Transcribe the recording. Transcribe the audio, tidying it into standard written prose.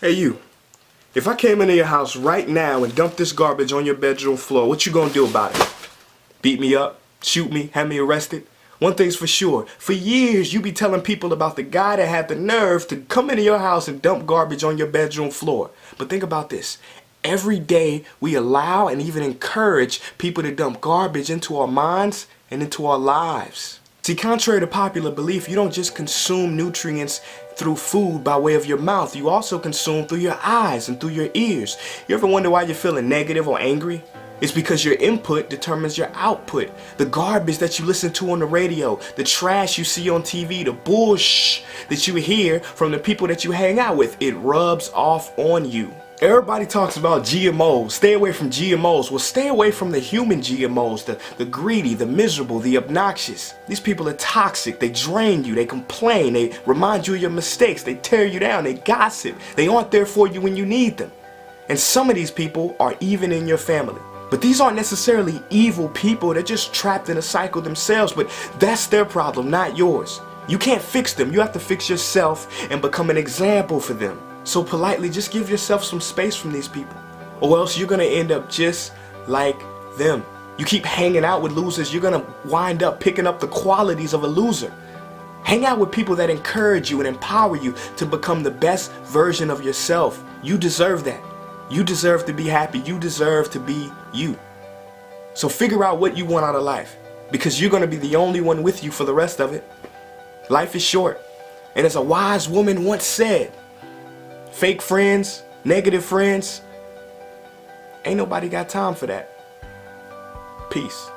Hey you, if I came into your house right now and dumped this garbage on your bedroom floor, what you gonna do about it? Beat me up? Shoot me? Have me arrested? One thing's for sure, for years you be telling people about the guy that had the nerve to come into your house and dump garbage on your bedroom floor. But think about this. Every day we allow and even encourage people to dump garbage into our minds and into our lives. See, contrary to popular belief, you don't just consume nutrients through food by way of your mouth. You also consume through your eyes and through your ears. You ever wonder why you're feeling negative or angry? It's because your input determines your output. The garbage that you listen to on the radio, the trash you see on TV, the bullshit that you hear from the people that you hang out with, it rubs off on you. Everybody talks about GMOs. Stay away from GMOs. Well, stay away from the human GMOs, the greedy, the miserable, the obnoxious. These people are toxic. They drain you. They complain. They remind you of your mistakes. They tear you down. They gossip. They aren't there for you when you need them. And some of these people are even in your family. But these aren't necessarily evil people. They're just trapped in a cycle themselves. But that's their problem, not yours. You can't fix them. You have to fix yourself and become an example for them. So politely, just give yourself some space from these people, or else you're gonna end up just like them. You keep hanging out with losers, you're gonna wind up picking up the qualities of a loser. Hang out with people that encourage you and empower you to become the best version of yourself. You deserve that. You deserve to be happy. You deserve to be you. So figure out what you want out of life, because you're gonna be the only one with you for the rest of it. Life is short, and as a wise woman once said, fake friends, negative friends, ain't nobody got time for that. Peace.